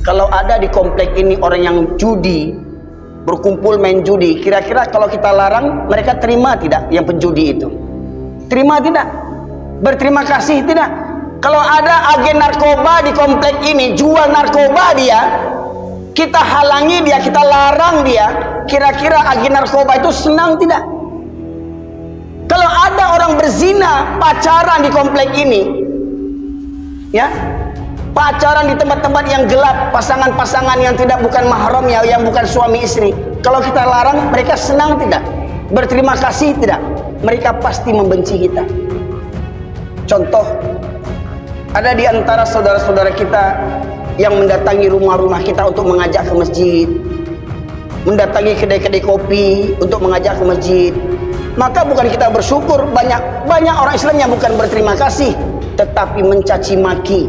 Kalau ada di komplek ini orang yang judi, berkumpul main judi, kira-kira kalau kita larang, mereka terima tidak yang penjudi itu? Terima tidak? Berterima kasih tidak? Kalau ada agen narkoba di komplek ini, jual narkoba dia, kita halangi dia, kita larang dia, kira-kira agen narkoba itu senang tidak? Kalau ada orang berzina, pacaran di komplek ini, ya, pacaran di tempat-tempat yang gelap, pasangan-pasangan yang tidak bukan mahramnya, yang bukan suami istri, kalau kita larang, mereka senang tidak? Berterima kasih tidak? Mereka pasti membenci kita. Contoh, ada di antara saudara-saudara kita yang mendatangi rumah-rumah kita untuk mengajak ke masjid, mendatangi kedai-kedai kopi untuk mengajak ke masjid. Maka bukan kita bersyukur, banyak orang Islam yang bukan berterima kasih, tetapi mencaci maki.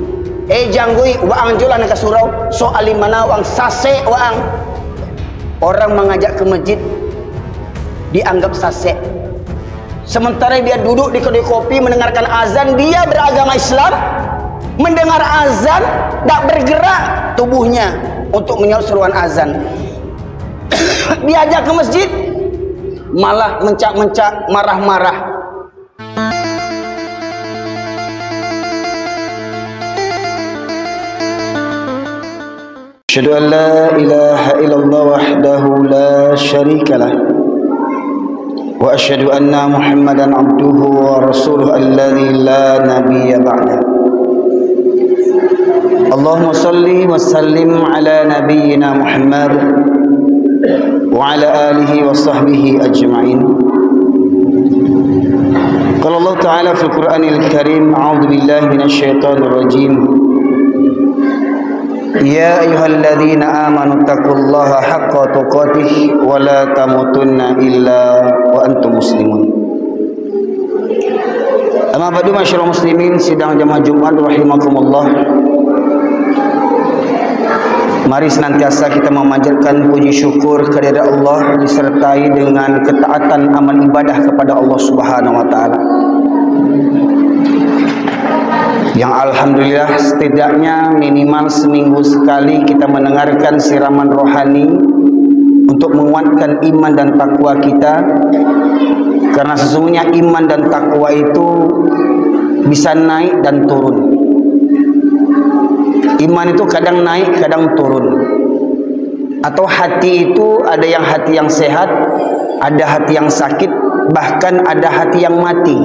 Janggui waang julan ke surau soal mana wang sase waang. Orang mengajak ke masjid dianggap sase, sementara dia duduk di kedai kopi mendengarkan azan. Dia beragama Islam, mendengar azan tak bergerak tubuhnya untuk menyahut seruan azan. Diajak ke masjid malah mencak-mencak, marah-marah. Asyhadu an la ilaha illallah wahdahu la syarika lah wa asyhadu anna Muhammadan abduhu wa rasuluhu alladzi la nabiyya ba'da. Allahumma salli wa sallim ala nabiyyina Muhammad wa ala alihi wa sahbihi ajma'in. Qala Allah Ta'ala fil Qur'anil Karim, a'udzu billahi minasy syaithanir rajim. Ya ayyuhalladzina amanu taqullaha haqqa tuqatih wa la tamutunna illa wa antum muslimun. Amma ba'du, masyaallah muslimin sidang jamaah Jumat rahimakumullah. Mari senantiasa kita memanjatkan puji syukur kehadirat Allah disertai dengan ketaatan amal ibadah kepada Allah Subhanahu wa taala. Yang alhamdulillah setidaknya minimal seminggu sekali kita mendengarkan siraman rohani untuk menguatkan iman dan takwa kita. Karena sesungguhnya iman dan takwa itu bisa naik dan turun. Iman itu kadang naik, kadang turun. Atau hati itu ada yang hati yang sehat, ada hati yang sakit, bahkan ada hati yang mati.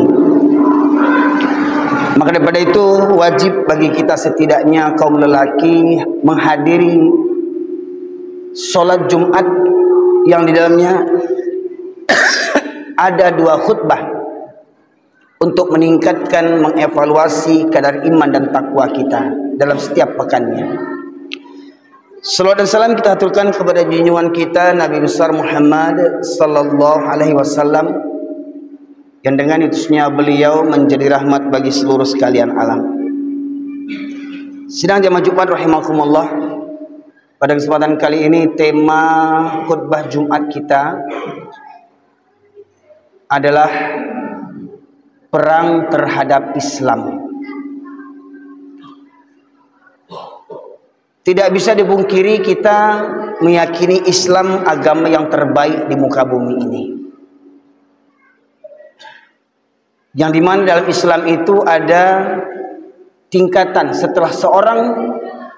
Maka daripada itu wajib bagi kita setidaknya kaum lelaki menghadiri solat Jumat yang di dalamnya ada 2 khutbah untuk meningkatkan, mengevaluasi kadar iman dan takwa kita dalam setiap pekannya. Salawat dan salam kita aturkan kepada junjungan kita Nabi besar Muhammad sallallahu alaihi wasallam, yang dengan itusnya beliau menjadi rahmat bagi seluruh sekalian alam. Sidang jamaah Jumat rahimakumullah, pada kesempatan kali ini tema khutbah Jumat kita adalah perang terhadap Islam. Tidak bisa dipungkiri kita meyakini Islam agama yang terbaik di muka bumi ini. Yang dimana dalam Islam itu ada tingkatan. Setelah seorang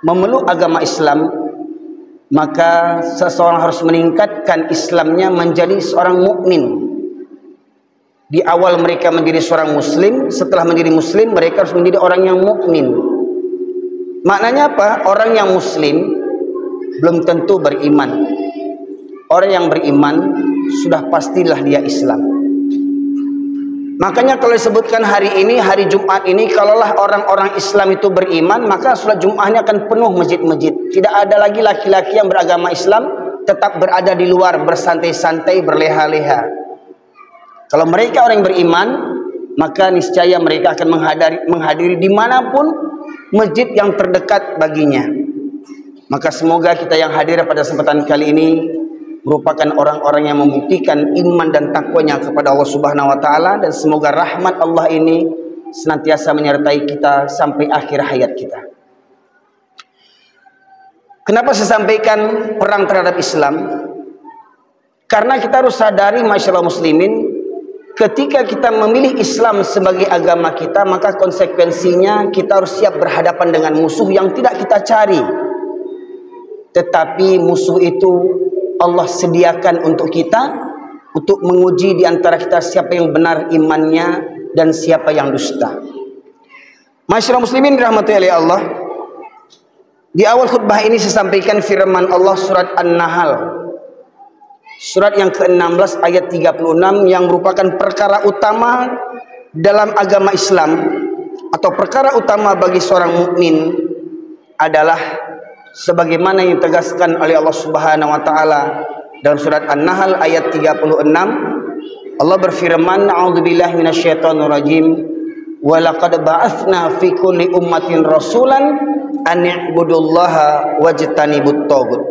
memeluk agama Islam, maka seseorang harus meningkatkan Islamnya menjadi seorang mukmin. Di awal mereka menjadi seorang muslim, setelah menjadi muslim mereka harus menjadi orang yang mukmin. Maknanya apa? Orang yang muslim belum tentu beriman. Orang yang beriman sudah pastilah dia Islam. Makanya kalau disebutkan hari ini, hari Jumat ini, kalaulah orang-orang Islam itu beriman, maka sholat Jumatnya akan penuh masjid-masjid. Tidak ada lagi laki-laki yang beragama Islam tetap berada di luar, bersantai-santai, berleha-leha. Kalau mereka orang yang beriman, maka niscaya mereka akan menghadiri dimanapun masjid yang terdekat baginya. Maka semoga kita yang hadir pada kesempatan kali ini merupakan orang-orang yang membuktikan iman dan takwanya kepada Allah Subhanahu wa taala, dan semoga rahmat Allah ini senantiasa menyertai kita sampai akhir hayat kita. Kenapa saya sampaikan perang terhadap Islam? Karena kita harus sadari masyarakat muslimin, ketika kita memilih Islam sebagai agama kita, maka konsekuensinya kita harus siap berhadapan dengan musuh yang tidak kita cari. Tetapi musuh itu Allah sediakan untuk kita, untuk menguji di antara kita siapa yang benar imannya dan siapa yang dusta. Masyarakat muslimin dirahmati oleh Allah, di awal khutbah ini saya sampaikan firman Allah surat An-Nahl, surat yang ke-16 ayat 36, yang merupakan perkara utama dalam agama Islam, atau perkara utama bagi seorang mukmin adalah sebagaimana yang ditegaskan oleh Allah Subhanahu wa taala dalam surat An-Nahl ayat 36. Allah berfirman, a'udzubillahi minasyaitonir rajim, wa laqad ba'atsna fi kulli ummatin rasulan an i'budullaha wajtanibut taghut.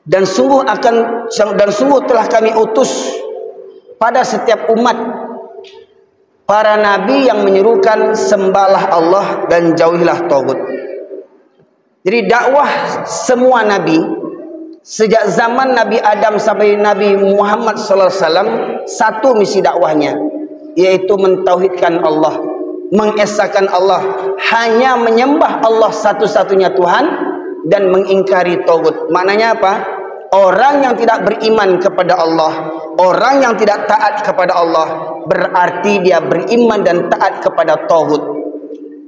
Dan sungguh telah kami utus pada setiap umat para nabi yang menyerukan sembahlah Allah dan jauhilah tagut. Jadi dakwah semua nabi sejak zaman Nabi Adam sampai Nabi Muhammad SAW, satu misi dakwahnya, yaitu mentauhidkan Allah, mengesahkan Allah, hanya menyembah Allah satu-satunya Tuhan dan mengingkari tagut. Maknanya apa? Orang yang tidak beriman kepada Allah, orang yang tidak taat kepada Allah, berarti dia beriman dan taat kepada tagut.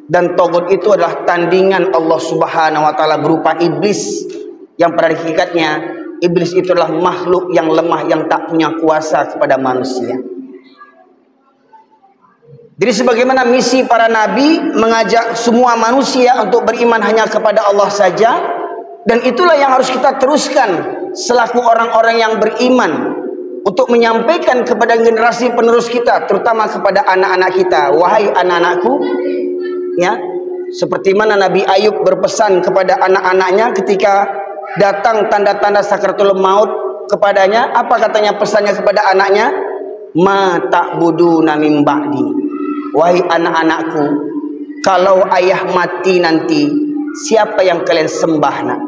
Dan tagut itu adalah tandingan Allah Subhanahu wa taala berupa iblis, yang pada hakikatnya iblis itu adalah makhluk yang lemah yang tak punya kuasa kepada manusia. Jadi sebagaimana misi para nabi mengajak semua manusia untuk beriman hanya kepada Allah saja, dan itulah yang harus kita teruskan selaku orang-orang yang beriman, untuk menyampaikan kepada generasi penerus kita, terutama kepada anak-anak kita. Wahai anak-anakku, ya, seperti mana Nabi Ayub berpesan kepada anak-anaknya ketika datang tanda-tanda sakaratul maut kepadanya. Apa katanya pesannya kepada anaknya? Ma ta'buduna min ba'di. Wahai anak-anakku, kalau ayah mati nanti, siapa yang kalian sembah nak?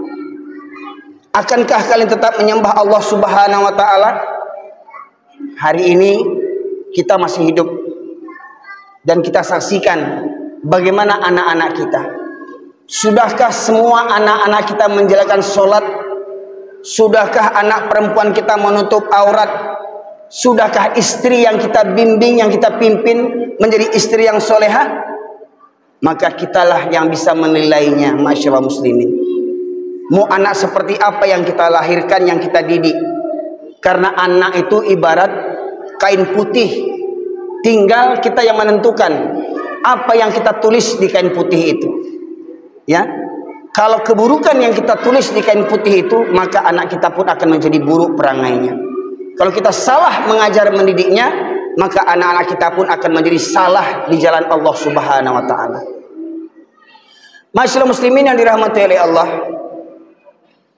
Akankah kalian tetap menyembah Allah Subhanahu wa taala? Hari ini kita masih hidup dan kita saksikan bagaimana anak-anak kita. Sudahkah semua anak-anak kita menjalankan sholat? Sudahkah anak perempuan kita menutup aurat? Sudahkah istri yang kita bimbing, yang kita pimpin menjadi istri yang solehah? Maka kitalah yang bisa menilainya, masyaallah muslimin. Mau anak seperti apa yang kita lahirkan, yang kita didik. Karena anak itu ibarat kain putih, tinggal kita yang menentukan apa yang kita tulis di kain putih itu. Ya, kalau keburukan yang kita tulis di kain putih itu, maka anak kita pun akan menjadi buruk perangainya. Kalau kita salah mengajar mendidiknya, maka anak-anak kita pun akan menjadi salah di jalan Allah Subhanahu wa taala. Masyaallah muslimin yang dirahmati oleh Allah,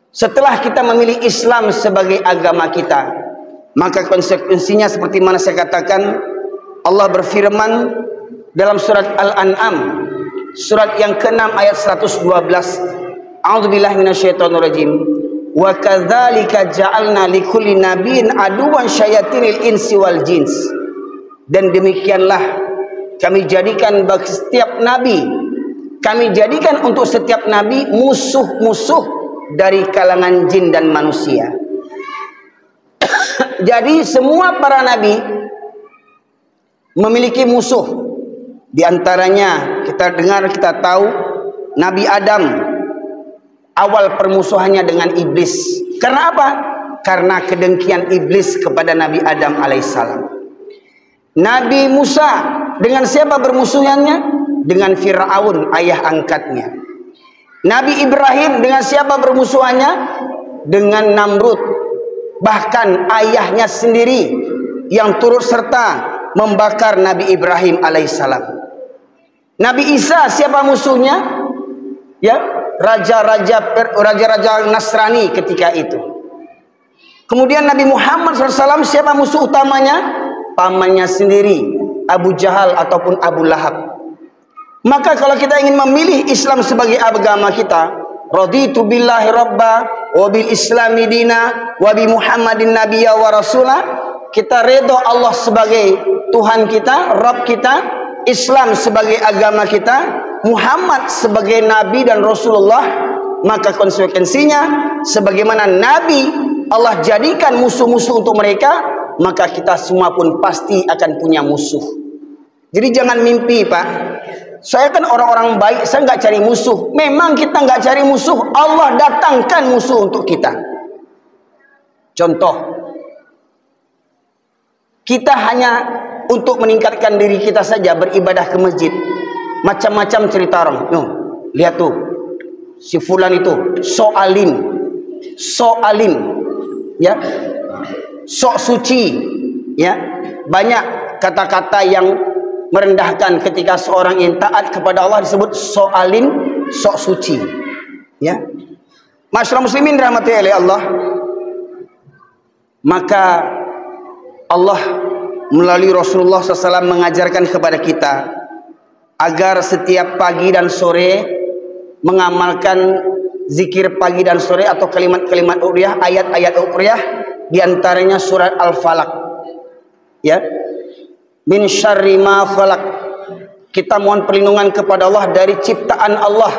setelah kita memilih Islam sebagai agama kita, maka konsekuensinya seperti mana saya katakan, Allah berfirman dalam surat Al-An'am, surat yang ke-6 ayat 112, a'udzubillahi minasyaitonirrajim, wa kadzalika ja'alna likulli nabiyyin aduwan syayatinil insi wal jins. Dan demikianlah kami jadikan bagi setiap nabi, kami jadikan untuk setiap nabi musuh-musuh dari kalangan jin dan manusia. Jadi semua para nabi memiliki musuh. Di antaranya kita dengar, kita tahu Nabi Adam awal permusuhannya dengan iblis. Karena apa? Karena kedengkian iblis kepada Nabi Adam alaihissalam. Nabi Musa dengan siapa bermusuhannya? Dengan Fir'aun, ayah angkatnya. Nabi Ibrahim dengan siapa bermusuhannya? Dengan Namrud, bahkan ayahnya sendiri yang turut serta membakar Nabi Ibrahim alaihissalam. Nabi Isa siapa musuhnya? Ya, raja-raja Nasrani ketika itu. Kemudian Nabi Muhammad SAW siapa musuh utamanya? Pamannya sendiri, Abu Jahal ataupun Abu Lahab. Maka kalau kita ingin memilih Islam sebagai agama kita, raditu billahi rabba wa bil islami dina wa bi Muhammadin nabiyya wa rasula. Kita redha Allah sebagai Tuhan kita, Rabb kita, Islam sebagai agama kita, Muhammad sebagai nabi dan Rasulullah. Maka konsekuensinya sebagaimana nabi Allah jadikan musuh-musuh untuk mereka, maka kita semua pun pasti akan punya musuh. Jadi jangan mimpi, Pak, saya kan orang-orang baik, saya nggak cari musuh. Memang kita nggak cari musuh, Allah datangkan musuh untuk kita. Contoh, kita hanya untuk meningkatkan diri kita saja beribadah ke masjid, macam-macam cerita orang. Lihat tuh, si fulan itu soalim, ya, sok suci, ya, banyak kata-kata yang merendahkan. Ketika seorang yang taat kepada Allah disebut soalim, sok suci, ya. Masyarakat muslimin rahmati oleh Allah, maka Allah melalui Rasulullah SAW mengajarkan kepada kita agar setiap pagi dan sore mengamalkan zikir pagi dan sore atau kalimat-kalimat uriyah, ayat-ayat uriyah, diantaranya surat Al-Falaq, ya, min syarri ma khalaq. Kita mohon perlindungan kepada Allah dari ciptaan Allah.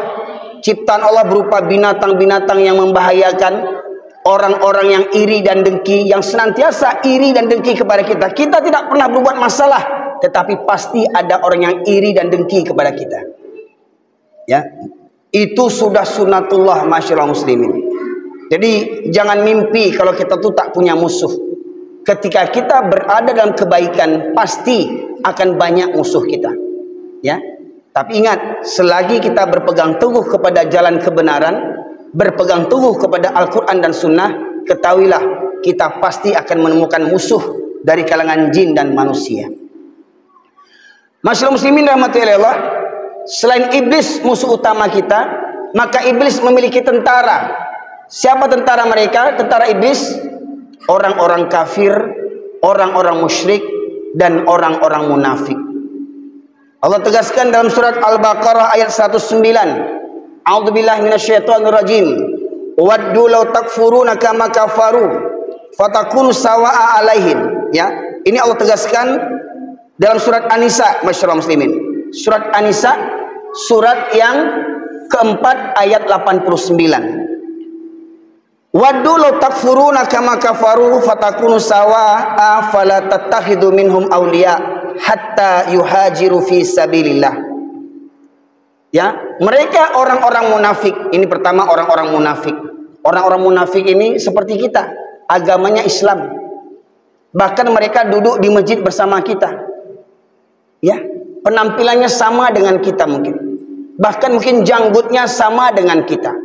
Ciptaan Allah berupa binatang-binatang yang membahayakan, orang-orang yang iri dan dengki, yang senantiasa iri dan dengki kepada kita. Kita tidak pernah berbuat masalah, tetapi pasti ada orang yang iri dan dengki kepada kita, ya. Itu sudah sunatullah masyarakat muslimin. Jadi jangan mimpi kalau kita tuh tak punya musuh. Ketika kita berada dalam kebaikan, pasti akan banyak musuh kita, ya. Tapi ingat, selagi kita berpegang teguh kepada jalan kebenaran, berpegang teguh kepada Al-Quran dan Sunnah, ketahuilah kita pasti akan menemukan musuh dari kalangan jin dan manusia. Masyarakat muslimin rahmatullahi Allah, selain iblis musuh utama kita, maka iblis memiliki tentara. Siapa tentara mereka? Tentara iblis orang-orang kafir, orang-orang musyrik, dan orang-orang munafik. Allah tegaskan dalam surat Al-Baqarah ayat 109, a'udzubillahi minasyaitonirrajim, waddu law takfuruna kama kafaru fatakunu sawa'a alaihim. Ya, ini Allah tegaskan dalam surat An-Nisa, masyarakat muslimin. Surat An-Nisa, surat yang keempat ayat 89. Waddu law takfuruna kama kafaru fatakunu sawa'a fala tattakhidhu minhum awliya hatta yuhajiru fi sabilillah. Ya, mereka orang-orang munafik. Ini pertama, orang-orang munafik. Orang-orang munafik ini seperti kita, agamanya Islam. Bahkan mereka duduk di masjid bersama kita. Ya, penampilannya sama dengan kita mungkin. Bahkan mungkin janggutnya sama dengan kita.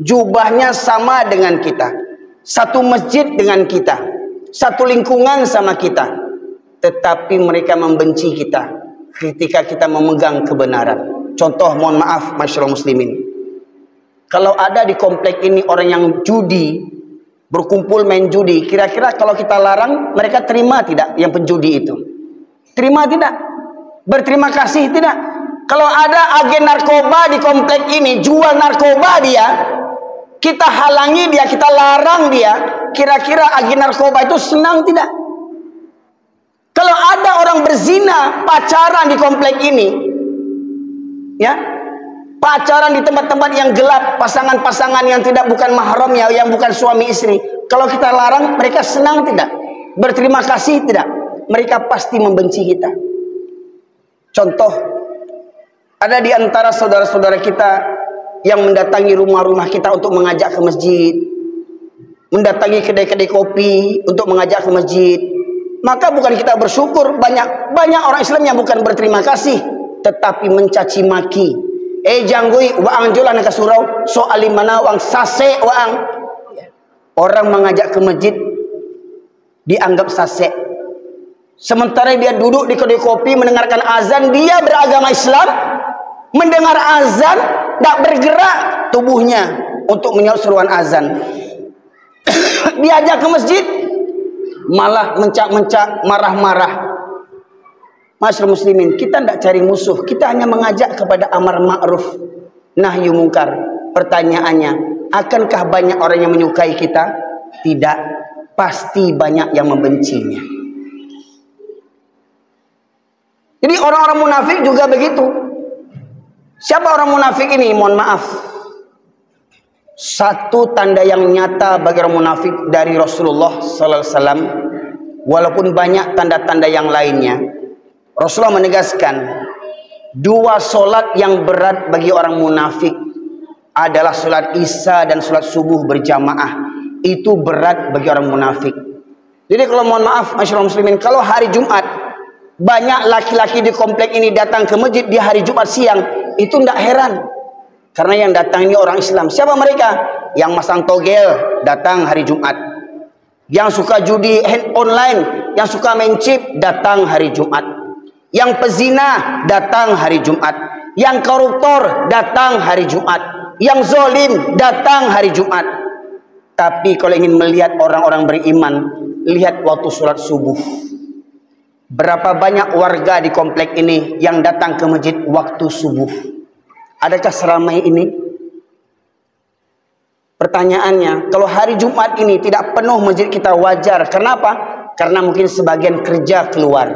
Jubahnya sama dengan kita. Satu masjid dengan kita. Satu lingkungan sama kita. Tetapi mereka membenci kita ketika kita memegang kebenaran. Contoh, mohon maaf masyarakat muslimin, kalau ada di komplek ini orang yang judi, berkumpul main judi, kira-kira kalau kita larang, mereka terima tidak yang penjudi itu? Terima tidak? Berterima kasih tidak? Kalau ada agen narkoba di komplek ini, jual narkoba dia, kita halangi dia, kita larang dia, kira-kira agen narkoba itu senang tidak? Kalau ada orang berzina, pacaran di komplek ini, ya, pacaran di tempat-tempat yang gelap, pasangan-pasangan yang tidak bukan mahramnya, yang bukan suami istri, kalau kita larang, mereka senang tidak? Berterima kasih tidak? Mereka pasti membenci kita. Contoh, ada di antara saudara-saudara kita yang mendatangi rumah-rumah kita untuk mengajak ke masjid, mendatangi kedai-kedai kopi untuk mengajak ke masjid. Maka bukan kita bersyukur, banyak orang Islam yang bukan berterima kasih, tetapi mencaci maki. Janggui waang jolan ke surau, soal mana wang sase waang. Orang mengajak ke masjid dianggap sase. Sementara dia duduk di kedai kopi mendengarkan azan, dia beragama Islam, mendengar azan, tak bergerak tubuhnya untuk menyahut seruan azan. Diajak ke masjid, malah mencak-mencak, marah-marah. Masyarakat muslimin, kita tidak cari musuh, kita hanya mengajak kepada amar ma'ruf, nahyu mungkar. Pertanyaannya, akankah banyak orang yang menyukai kita? Tidak, pasti banyak yang membencinya. Jadi orang-orang munafik juga begitu. Siapa orang munafik ini? Mohon maaf, satu tanda yang nyata bagi orang munafik dari Rasulullah sallallahu alaihi wasallam, walaupun banyak tanda-tanda yang lainnya, Rasulullah menegaskan dua solat yang berat bagi orang munafik adalah solat Isya dan solat subuh berjamaah. Itu berat bagi orang munafik. Jadi kalau mohon maaf masyarakat muslimin, kalau hari Jumat banyak laki-laki di komplek ini datang ke masjid di hari Jumat siang, itu tidak heran. Karena yang datang ini orang Islam. Siapa mereka? Yang masang togel datang hari Jumat. Yang suka judi online, yang suka main chip datang hari Jumat. Yang pezina datang hari Jumat. Yang koruptor datang hari Jumat. Yang zolim datang hari Jumat. Tapi kalau ingin melihat orang-orang beriman, lihat waktu sholat subuh. Berapa banyak warga di komplek ini yang datang ke masjid waktu subuh? Adakah seramai ini? Pertanyaannya, kalau hari Jumat ini tidak penuh masjid kita, wajar. Kenapa? Karena mungkin sebagian kerja keluar.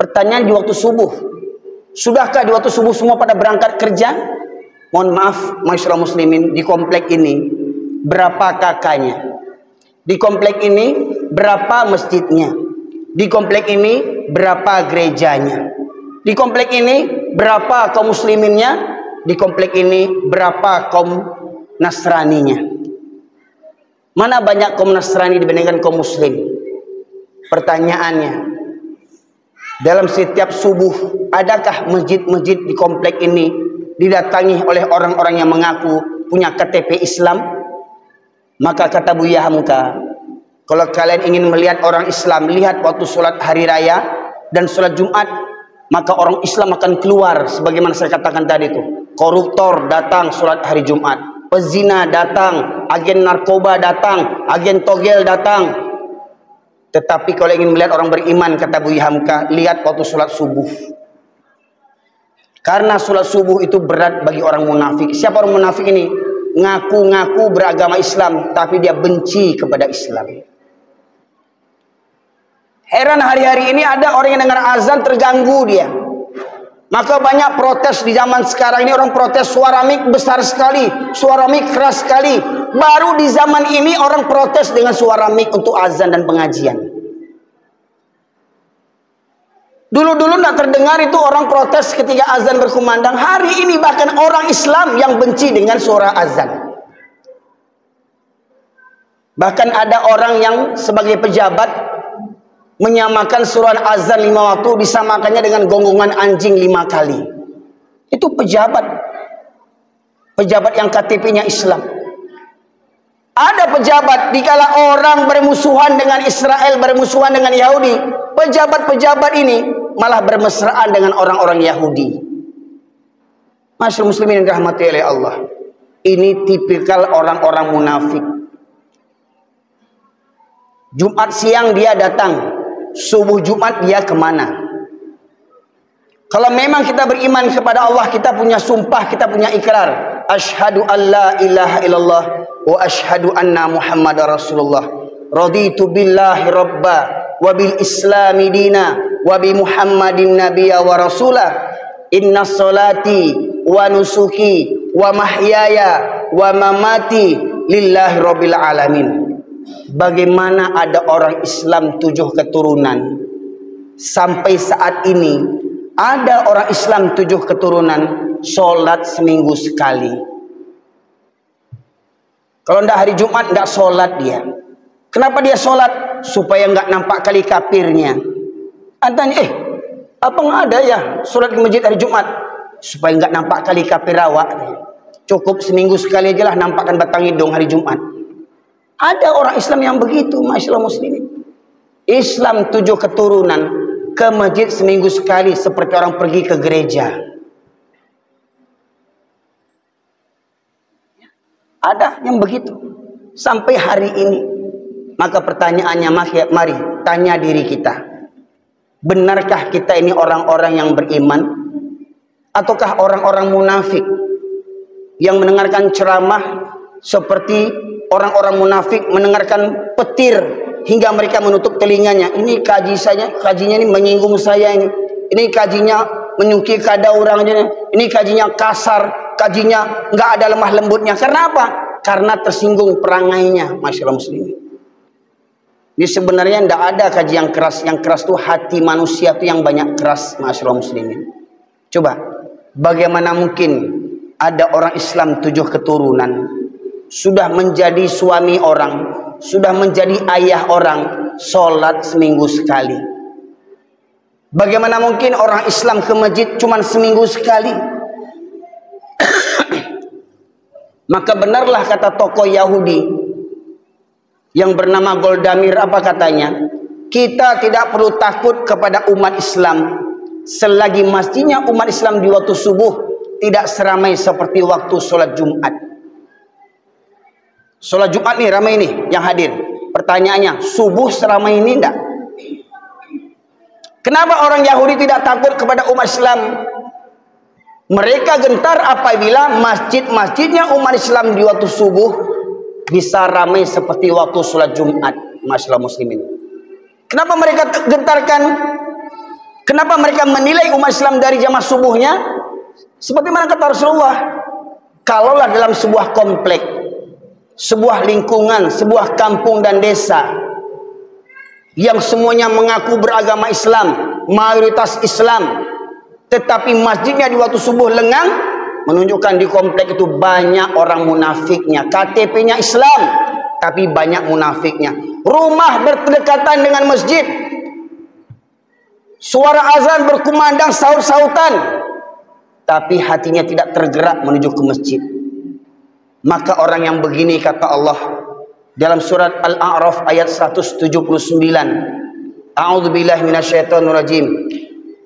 Pertanyaan, di waktu subuh, sudahkah di waktu subuh semua pada berangkat kerja? Mohon maaf masyarakat muslimin, di komplek ini berapa kakaknya? Di komplek ini berapa masjidnya? Di komplek ini berapa gerejanya? Di komplek ini berapa kaum musliminnya? Di komplek ini berapa kaum Nasraninya? Mana banyak kaum Nasrani dibandingkan kaum muslim? Pertanyaannya, dalam setiap subuh, adakah masjid-masjid di komplek ini didatangi oleh orang-orang yang mengaku punya KTP Islam? Maka kata Buya Hamka, kalau kalian ingin melihat orang Islam, lihat waktu sholat hari raya dan sholat Jumat, maka orang Islam akan keluar. Sebagaimana saya katakan tadi itu, koruptor datang sholat hari Jumat, pezina datang, agen narkoba datang, agen togel datang. Tetapi kalau ingin melihat orang beriman, kata Buya Hamka, lihat waktu sholat subuh. Karena sholat subuh itu berat bagi orang munafik. Siapa orang munafik ini? Ngaku-ngaku beragama Islam, tapi dia benci kepada Islam. Heran, hari-hari ini ada orang yang dengar azan terganggu dia. Maka banyak protes di zaman sekarang ini, orang protes suara mik besar sekali, suara mik keras sekali. Baru di zaman ini orang protes dengan suara mik untuk azan dan pengajian. Dulu-dulu tidak terdengar itu orang protes ketika azan berkumandang. Hari ini bahkan orang Islam yang benci dengan suara azan. Bahkan ada orang yang sebagai pejabat menyamakan suara azan 5 waktu disamakannya dengan gonggongan anjing 5 kali. Itu pejabat. Pejabat yang KTP-nya Islam. Ada pejabat dikala orang bermusuhan dengan Israel, bermusuhan dengan Yahudi, pejabat-pejabat ini malah bermesraan dengan orang-orang Yahudi. Masyaallah muslimin yang dirahmati oleh Allah. Ini tipikal orang-orang munafik. Jumat siang dia datang, subuh Jumat dia kemana? Kalau memang kita beriman kepada Allah, kita punya sumpah, kita punya ikrar, asyhadu an la ilaha illallah wa asyhadu anna Muhammadar Rasulullah. Raditu billahi rabba wa bil islami dina wa bi Muhammadin nabiyya wa rasulah. Inna salati wa nusuki wa mahyaya wa mamati lillahi rabbil alamin. Bagaimana ada orang Islam 7 keturunan, sampai saat ini ada orang Islam 7 keturunan sholat seminggu sekali. Kalau tidak hari Jumat tidak sholat dia. Kenapa dia sholat? Supaya nggak nampak kali kafirnya. Antanya, apa nggak ada ya sholat di masjid hari Jumat? Supaya nggak nampak kali kafir awak. Cukup seminggu sekali aja lah nampakkan batang hidung hari Jumat. Ada orang Islam yang begitu, masyaallah muslimin. Islam 7 keturunan ke masjid seminggu sekali seperti orang pergi ke gereja. Ada yang begitu sampai hari ini. Maka pertanyaannya, mari tanya diri kita, benarkah kita ini orang-orang yang beriman ataukah orang-orang munafik? yang mendengarkan ceramah seperti orang-orang munafik mendengarkan petir hingga mereka menutup telinganya. Ini kajinya ini menyinggung saya ini. Ini kajinya menyuki kada orang ini kajinya kasar, kajinya enggak ada lemah lembutnya. Karena apa? Karena tersinggung perangainya, masyarakat muslimin. Ini sebenarnya tidak ada kaji yang keras. Yang keras itu hati manusia itu yang banyak keras, masyarakat muslimin. Coba, bagaimana mungkin ada orang Islam 7 keturunan, sudah menjadi suami orang, sudah menjadi ayah orang, sholat seminggu sekali. Bagaimana mungkin orang Islam ke masjid cuma seminggu sekali? Maka benarlah kata tokoh Yahudi yang bernama Goldamir, apa katanya? Kita tidak perlu takut kepada umat Islam selagi masjidnya umat Islam di waktu subuh tidak seramai seperti waktu sholat Jumat. Sholat Jumat nih ramai nih yang hadir. Pertanyaannya, subuh seramai ini enggak? Kenapa orang Yahudi tidak takut kepada umat Islam? Mereka gentar apabila masjid-masjidnya umat Islam di waktu subuh bisa ramai seperti waktu sholat Jumat, masyaallah muslimin. Kenapa mereka gentarkan? Kenapa mereka menilai umat Islam dari jamaah subuhnya? Seperti mana kata Rasulullah, kalaulah dalam sebuah komplek, sebuah lingkungan, sebuah kampung dan desa yang semuanya mengaku beragama Islam, mayoritas Islam, tetapi masjidnya di waktu subuh lengang, menunjukkan di komplek itu banyak orang munafiknya. KTP-nya Islam, tapi banyak munafiknya. Rumah berdekatan dengan masjid, suara azan berkumandang saut-sautan, tapi hatinya tidak tergerak menuju ke masjid. Maka orang yang begini, kata Allah dalam surat Al-A'raf ayat 179, A'udzubillahi minasyaitonirrajim.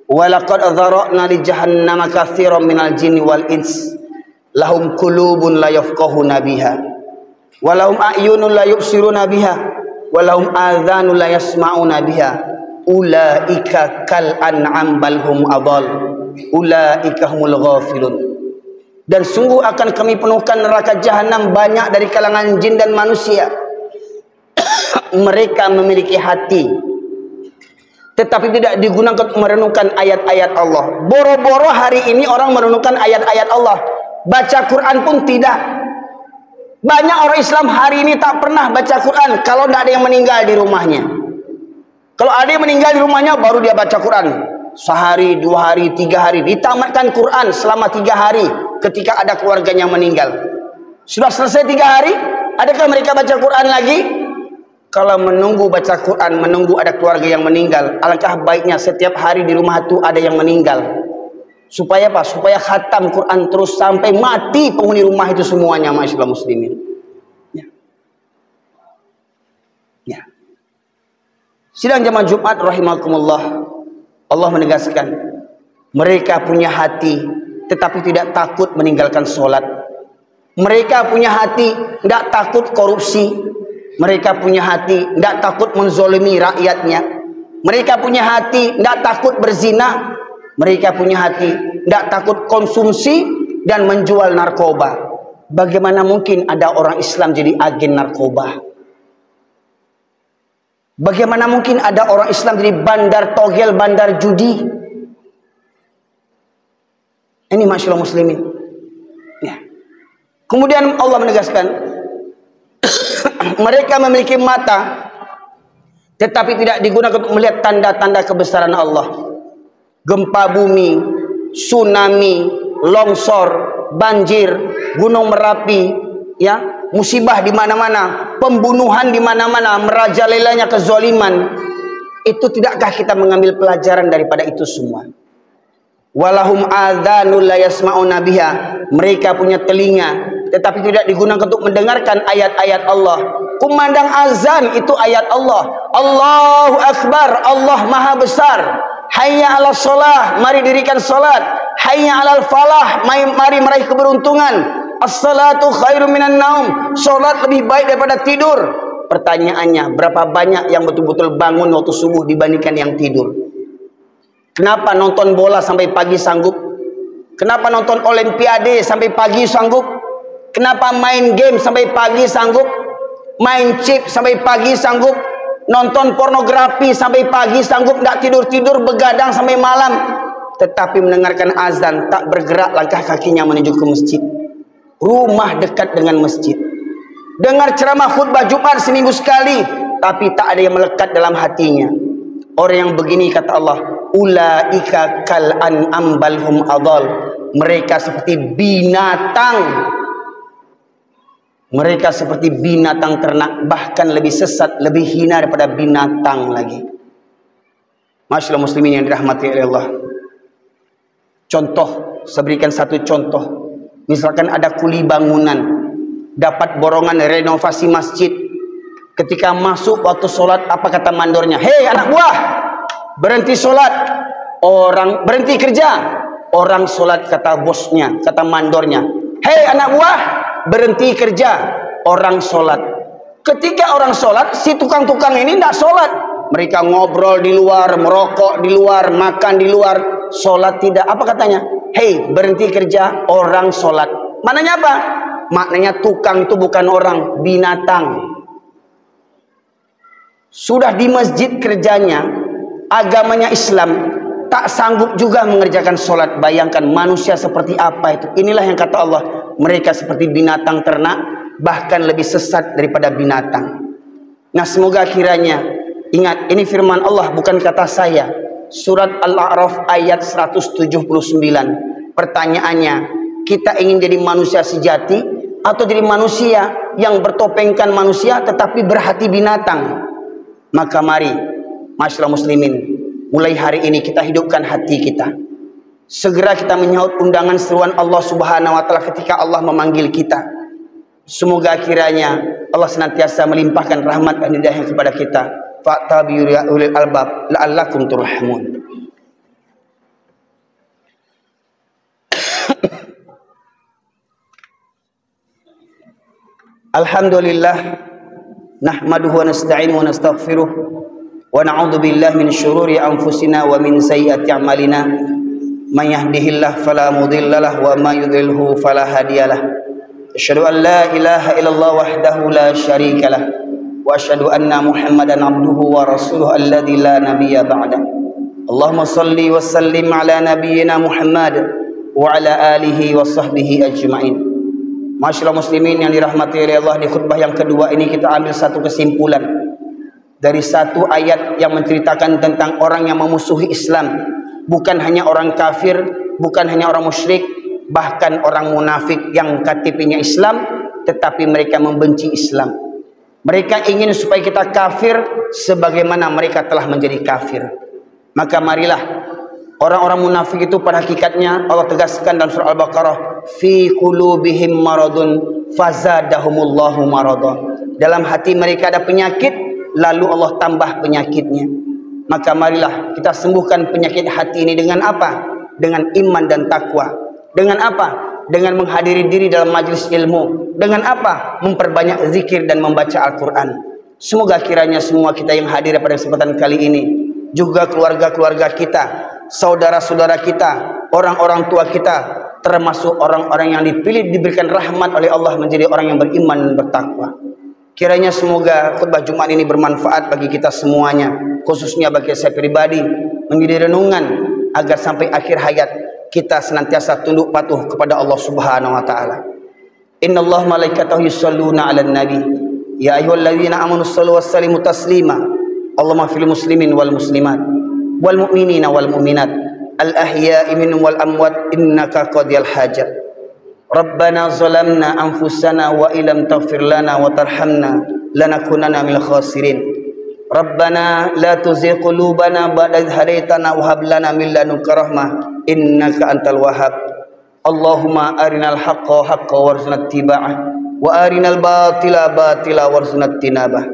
Walaqad dzara'na li jahannama katsiran minal jinni wal ins lahum qulubun la yafqahuna biha wa lahum a'yunun la yubsiruna biha wa lahum adhanun la yasma'una biha ulaika kal an'am bal hum adall ulaika humul ghafilun. Dan sungguh akan kami penuhkan neraka jahanam banyak dari kalangan jin dan manusia. Mereka memiliki hati, tetapi tidak digunakan untuk merenungkan ayat-ayat Allah. Boro-boro hari ini orang merenungkan ayat-ayat Allah. Baca Quran pun tidak. Banyak orang Islam hari ini tak pernah baca Quran kalau tidak ada yang meninggal di rumahnya. Kalau ada yang meninggal di rumahnya, baru dia baca Quran. Sehari, 2 hari, 3 hari. Ditamatkan Quran selama 3 hari ketika ada keluarganya meninggal. Sudah selesai 3 hari, adakah mereka baca Quran lagi? Kalau menunggu baca Quran, menunggu ada keluarga yang meninggal, alangkah baiknya setiap hari di rumah itu ada yang meninggal. Supaya apa? Supaya khatam Quran terus sampai mati penghuni rumah itu semuanya, masyaallah muslimin. Ya. Ya. Sidang jamaah Jumat rahimakumullah, Allah menegaskan, mereka punya hati tetapi tidak takut meninggalkan sholat. Mereka punya hati tidak takut korupsi. Mereka punya hati tidak takut menzolimi rakyatnya. Mereka punya hati tidak takut berzina. Mereka punya hati tidak takut konsumsi dan menjual narkoba. Bagaimana mungkin ada orang Islam jadi agen narkoba? Bagaimana mungkin ada orang Islam jadi bandar togel, bandar judi? Ini masyaallah muslimin. Ya. Kemudian Allah menegaskan, mereka memiliki mata tetapi tidak digunakan untuk melihat tanda-tanda kebesaran Allah. Gempa bumi, tsunami, longsor, banjir, gunung Merapi, ya, musibah di mana-mana, pembunuhan di mana-mana, merajalelanya kezaliman. Itu tidakkah kita mengambil pelajaran daripada itu semua? Walahum adzanul la yasma'una biha. Mereka punya telinga tetapi tidak digunakan untuk mendengarkan ayat-ayat Allah. Kumandang azan itu ayat Allah. Allahu Akbar, Allah Maha Besar. Hayya 'alas shalah, mari dirikan salat. Hayya 'alal falah, mari meraih keberuntungan. As-salatu khairum minan naum, salat lebih baik daripada tidur. Pertanyaannya, berapa banyak yang betul-betul bangun waktu subuh dibandingkan yang tidur? Kenapa nonton bola sampai pagi sanggup? Kenapa nonton olimpiade sampai pagi sanggup? Kenapa main game sampai pagi sanggup? Main chip sampai pagi sanggup? Nonton pornografi sampai pagi sanggup? Tidak tidur-tidur, begadang sampai malam, tetapi mendengarkan azan tak bergerak langkah kakinya menuju ke masjid. Rumah dekat dengan masjid. Dengar ceramah khutbah Jumat seminggu sekali, tapi tak ada yang melekat dalam hatinya. Orang yang begini, kata Allah, ulaika kal an'am bal hum adall. Mereka seperti binatang. Mereka seperti binatang ternak, bahkan lebih sesat, lebih hina daripada binatang lagi. Masyaallah muslimin yang dirahmati oleh Allah. Contoh, saya berikan satu contoh. Misalkan ada kuli bangunan, dapat borongan renovasi masjid. Ketika masuk waktu sholat, apa kata mandornya? Hei anak buah, berhenti sholat. Orang berhenti kerja. Orang sholat, kata bosnya, kata mandornya. Hei anak buah, berhenti kerja. Orang sholat. Ketika orang sholat, si tukang-tukang ini tidak sholat. Mereka ngobrol di luar, merokok di luar, makan di luar, sholat tidak. Apa katanya? Hei, berhenti kerja, orang sholat. Maknanya apa? Maknanya tukang itu bukan orang, binatang. Sudah di masjid kerjanya, agamanya Islam, tak sanggup juga mengerjakan sholat. Bayangkan manusia seperti apa itu. Inilah yang kata Allah, mereka seperti binatang ternak, bahkan lebih sesat daripada binatang. Nah, semoga kiranya, ingat, ini firman Allah, bukan kata saya. Surat Al-A'raf ayat 179. Pertanyaannya, kita ingin jadi manusia sejati atau jadi manusia yang bertopengkan manusia tetapi berhati binatang? Maka mari, masyaallah muslimin, mulai hari ini kita hidupkan hati kita. Segera kita menyahut undangan seruan Allah Subhanahu wa taala ketika Allah memanggil kita. Semoga kiranya Allah senantiasa melimpahkan rahmat dan hidayah kepada kita. Fa'tabiru ya ulil albab la'allakum turhamun. Alhamdulillah, nahmaduhu wa nasta'inuhu wa nastaghfiruh wa na'udzu billahi min syururi anfusina wa min sayyiati a'malina. May yahdihillahu fala mudhillalah wa may yudhlilhu fala hadiyalah. Asyhadu an la ilaha illallah wahdahu la syarikalah wa asyhadu anna Muhammadan abduhu wa rasuluhu alladzi la nabiyya ba'da. Allahumma shalli wa sallim ala nabiyyina Muhammad wa ala alihi wa sahbihi ajma'in. Masyaallah muslimin yang dirahmati oleh Allah, di khutbah yang kedua ini kita ambil satu kesimpulan dari satu ayat yang menceritakan tentang orang yang memusuhi Islam. Bukan hanya orang kafir, bukan hanya orang musyrik, bahkan orang munafik yang KTP-nya Islam tetapi mereka membenci Islam. Mereka ingin supaya kita kafir sebagaimana mereka telah menjadi kafir. Maka marilah, orang-orang munafik itu pada hakikatnya Allah tegaskan dalam surah Al-Baqarah, fi qulubihim maradun fazadahumullahu maradun. Dalam hati mereka ada penyakit, lalu Allah tambah penyakitnya. Maka marilah kita sembuhkan penyakit hati ini dengan apa? Dengan iman dan takwa. Dengan apa? Dengan menghadiri diri dalam majlis ilmu. Dengan apa? Memperbanyak zikir dan membaca Al-Quran. Semoga kiranya semua kita yang hadir pada kesempatan kali ini, juga keluarga-keluarga kita, saudara-saudara kita, orang-orang tua kita, termasuk orang-orang yang dipilih diberikan rahmat oleh Allah menjadi orang yang beriman dan bertakwa. Kiranya semoga khutbah Jumat ini bermanfaat bagi kita semuanya, khususnya bagi saya pribadi, menjadi renungan agar sampai akhir hayat kita senantiasa tunduk patuh kepada Allah Subhanahu wa taala. Innallaha malaikatahu yusholluna 'alan nabi ya ayyuhalladzina amanu shallu wassallimu taslima. Allahumma fil muslimin wal muslimat wal mu'minina wal mu'minat al ahya'i minhum wal amwat innaka qadiyal hajat. Rabbana zalamna anfusana wa illam taghfir lana wa tarhamna lanakunanna minal khasirin. Rabbana la tuzigh qulubana ba'da idh hadaitana wa hab lana min ladunka rahmah innaka antal wahhab. Allahumma arinal haqqa haqqan warzuqna ittiba'ah wa arinal batila batila warzuqna ijtinabah.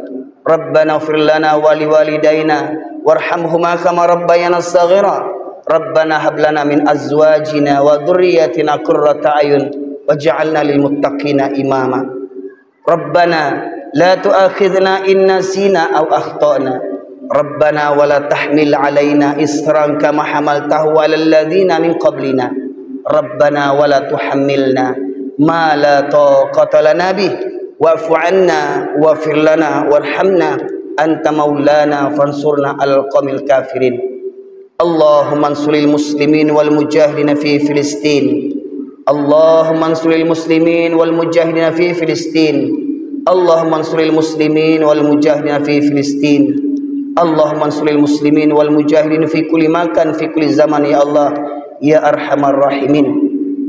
Rabbana ighfir lana wa liwalidayna warhamhuma kama rabbayana shaghira. Rabbana hab lana min azwajina wa dhurriyyatina qurrata a'yun waj'alna lil muttaqina imama. Rabbana la tu'akhidhna in nasina aw akhtana. Rabbana wa la tahmil 'alaina isran kama hamaltahu 'alal ladzina min qablina. Rabbana wa la tuhammilna ma la taqata lana bih wa'fu 'anna waghfir lana warhamna anta maulana fansurna 'alal qaumil kafirin. Allahumma ansuril muslimin wal mujahidin fi Filistin. Allahumma ansuril muslimin wal mujahidin fi Filistin. Allahumma ansuril muslimin wal mujahidin fi Filistin. Allahumma ansuril muslimin wal mujahidin fi kulli makan fi kulli zaman ya Allah ya arhamar rahimin.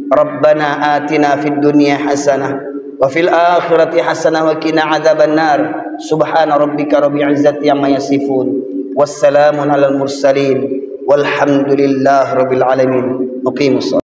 Rabbana atina fid dunya hasanah wa fil akhirati hasanah wa qina adzabannar. Subhana rabbika rabbil izzati amma yasifun. Wassalamun alal mursalin walhamdulillahi rabbil alamin. Muqimus